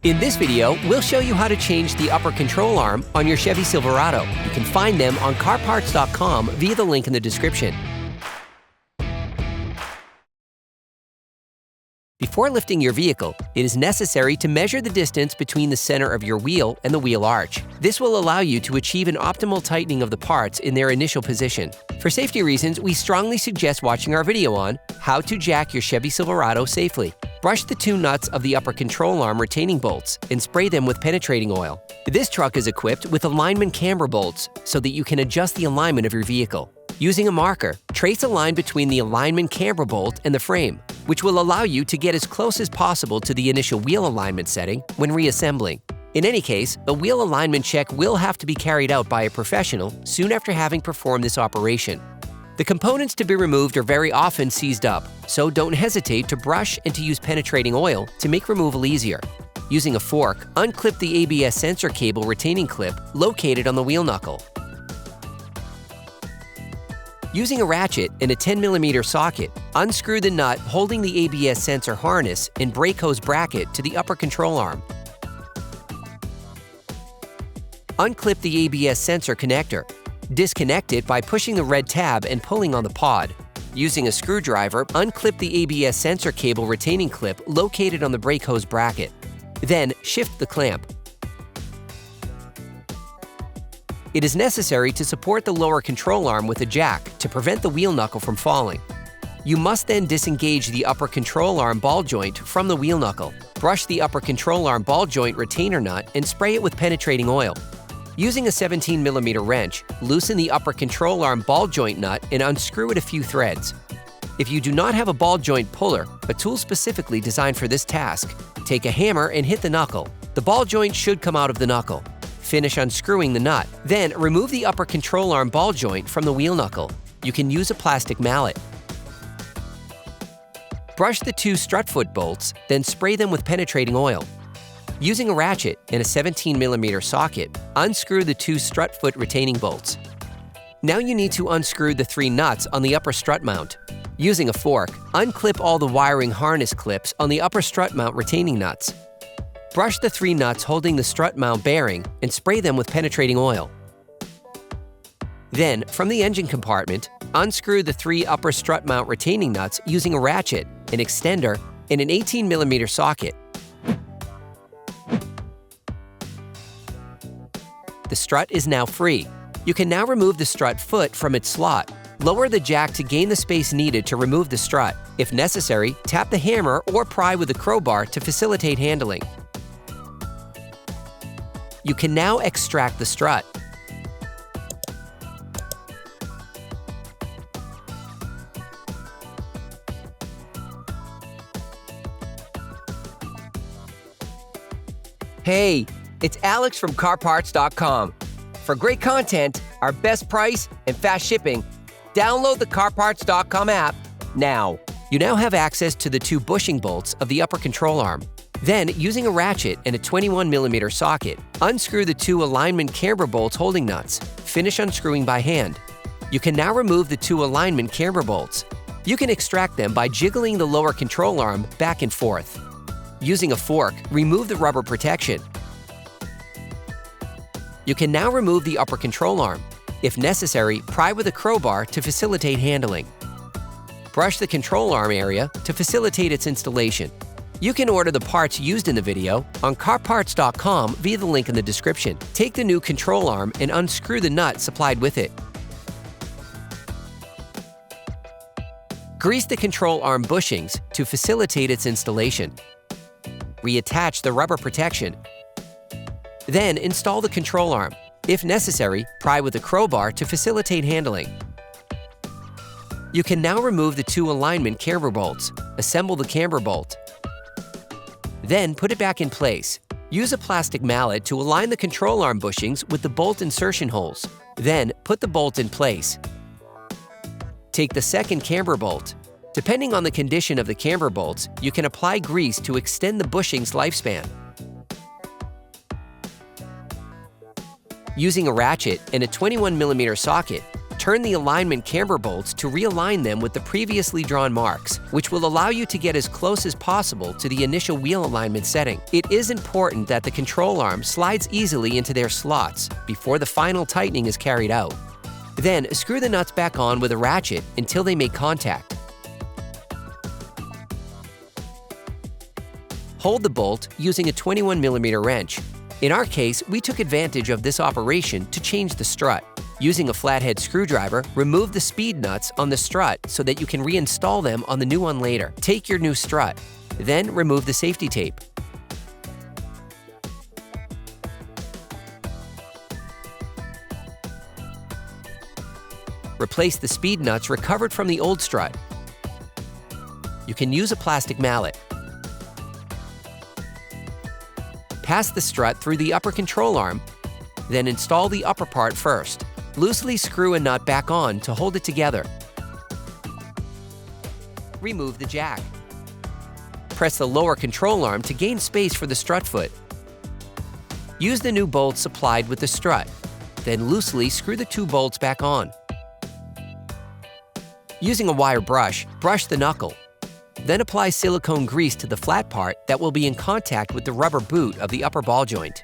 In this video, we'll show you how to change the upper control arm on your Chevy Silverado. You can find them on CarParts.com via the link in the description. Before lifting your vehicle, it is necessary to measure the distance between the center of your wheel and the wheel arch. This will allow you to achieve an optimal tightening of the parts in their initial position. For safety reasons, we strongly suggest watching our video on how to jack your Chevy Silverado safely. Brush the two nuts of the upper control arm retaining bolts and spray them with penetrating oil. This truck is equipped with alignment camber bolts so that you can adjust the alignment of your vehicle. Using a marker, trace a line between the alignment camber bolt and the frame, which will allow you to get as close as possible to the initial wheel alignment setting when reassembling. In any case, the wheel alignment check will have to be carried out by a professional soon after having performed this operation. The components to be removed are very often seized up, so don't hesitate to brush and to use penetrating oil to make removal easier. Using a fork, unclip the ABS sensor cable retaining clip located on the wheel knuckle. Using a ratchet and a 10mm socket, unscrew the nut holding the ABS sensor harness and brake hose bracket to the upper control arm. Unclip the ABS sensor connector. Disconnect it by pushing the red tab and pulling on the pod. Using a screwdriver, unclip the ABS sensor cable retaining clip located on the brake hose bracket. Then, shift the clamp. It is necessary to support the lower control arm with a jack to prevent the wheel knuckle from falling. You must then disengage the upper control arm ball joint from the wheel knuckle. Brush the upper control arm ball joint retainer nut and spray it with penetrating oil. Using a 17mm wrench, loosen the upper control arm ball joint nut and unscrew it a few threads. If you do not have a ball joint puller, a tool specifically designed for this task, take a hammer and hit the knuckle. The ball joint should come out of the knuckle. Finish unscrewing the nut. Then, remove the upper control arm ball joint from the wheel knuckle. You can use a plastic mallet. Brush the two strut foot bolts, then spray them with penetrating oil. Using a ratchet and a 17mm socket, unscrew the two strut foot retaining bolts. Now you need to unscrew the three nuts on the upper strut mount. Using a fork, unclip all the wiring harness clips on the upper strut mount retaining nuts. Brush the three nuts holding the strut mount bearing and spray them with penetrating oil. Then, from the engine compartment, unscrew the three upper strut mount retaining nuts using a ratchet, an extender, and an 18mm socket. The strut is now free. You can now remove the strut foot from its slot. Lower the jack to gain the space needed to remove the strut. If necessary, tap the hammer or pry with a crowbar to facilitate handling. You can now extract the strut. Hey, it's Alex from CarParts.com. For great content, our best price, and fast shipping, download the CarParts.com app now. You now have access to the two bushing bolts of the upper control arm. Then, using a ratchet and a 21mm socket, unscrew the two alignment camber bolts holding nuts. Finish unscrewing by hand. You can now remove the two alignment camber bolts. You can extract them by jiggling the lower control arm back and forth. Using a fork, remove the rubber protection. You can now remove the upper control arm. If necessary, pry with a crowbar to facilitate handling. Brush the control arm area to facilitate its installation. You can order the parts used in the video on CarParts.com via the link in the description. Take the new control arm and unscrew the nut supplied with it. Grease the control arm bushings to facilitate its installation. Reattach the rubber protection. Then install the control arm. If necessary, pry with a crowbar to facilitate handling. You can now remove the two alignment camber bolts. Assemble the camber bolt. Then put it back in place. Use a plastic mallet to align the control arm bushings with the bolt insertion holes. Then put the bolt in place. Take the second camber bolt. Depending on the condition of the camber bolts, you can apply grease to extend the bushing's lifespan. Using a ratchet and a 21mm socket, Turn the alignment camber bolts to realign them with the previously drawn marks, which will allow you to get as close as possible to the initial wheel alignment setting. It is important that the control arm slides easily into their slots before the final tightening is carried out. Then, screw the nuts back on with a ratchet until they make contact. Hold the bolt using a 21mm wrench. In our case, we took advantage of this operation to change the strut. Using a flathead screwdriver, remove the speed nuts on the strut so that you can reinstall them on the new one later. Take your new strut. Then remove the safety tape. Replace the speed nuts recovered from the old strut. You can use a plastic mallet. Pass the strut through the upper control arm, then install the upper part first. Loosely screw a nut back on to hold it together. Remove the jack. Press the lower control arm to gain space for the strut foot. Use the new bolts supplied with the strut, then loosely screw the two bolts back on. Using a wire brush, brush the knuckle. Then apply silicone grease to the flat part that will be in contact with the rubber boot of the upper ball joint.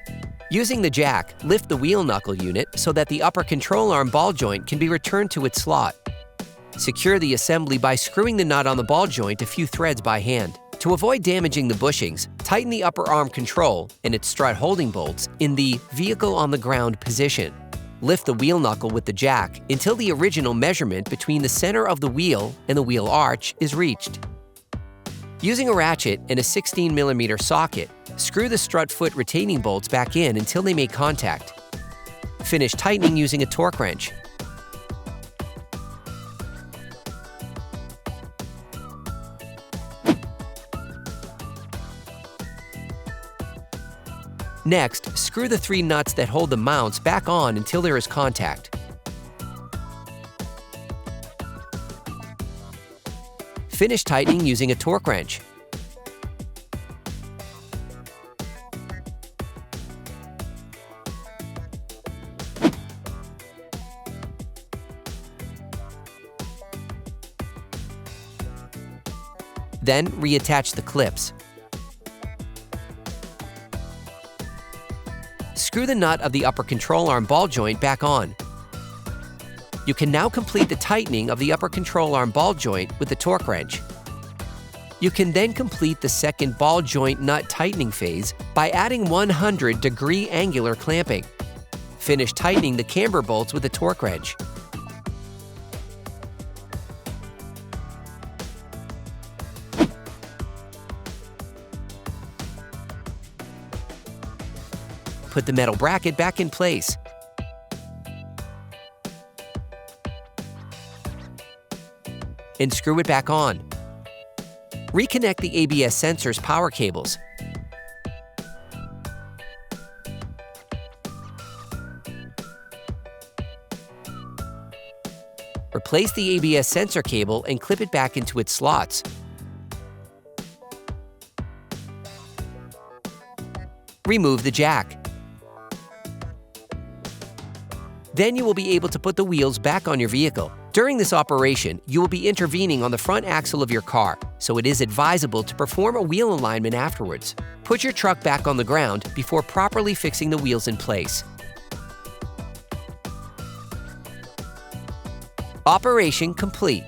Using the jack, lift the wheel knuckle unit so that the upper control arm ball joint can be returned to its slot. Secure the assembly by screwing the nut on the ball joint a few threads by hand. To avoid damaging the bushings, tighten the upper arm control and its strut holding bolts in the vehicle on the ground position. Lift the wheel knuckle with the jack until the original measurement between the center of the wheel and the wheel arch is reached. Using a ratchet and a 16mm socket, screw the strut foot retaining bolts back in until they make contact. Finish tightening using a torque wrench. Next, screw the 3 nuts that hold the mounts back on until there is contact. Finish tightening using a torque wrench. Then reattach the clips. Screw the nut of the upper control arm ball joint back on. You can now complete the tightening of the upper control arm ball joint with the torque wrench. You can then complete the second ball joint nut tightening phase by adding 100-degree angular clamping. Finish tightening the camber bolts with a torque wrench. Put the metal bracket back in place. And screw it back on. Reconnect the ABS sensor's power cables. Replace the ABS sensor cable and clip it back into its slots. Remove the jack. Then you will be able to put the wheels back on your vehicle. During this operation, you will be intervening on the front axle of your car, so it is advisable to perform a wheel alignment afterwards. Put your truck back on the ground before properly fixing the wheels in place. Operation complete.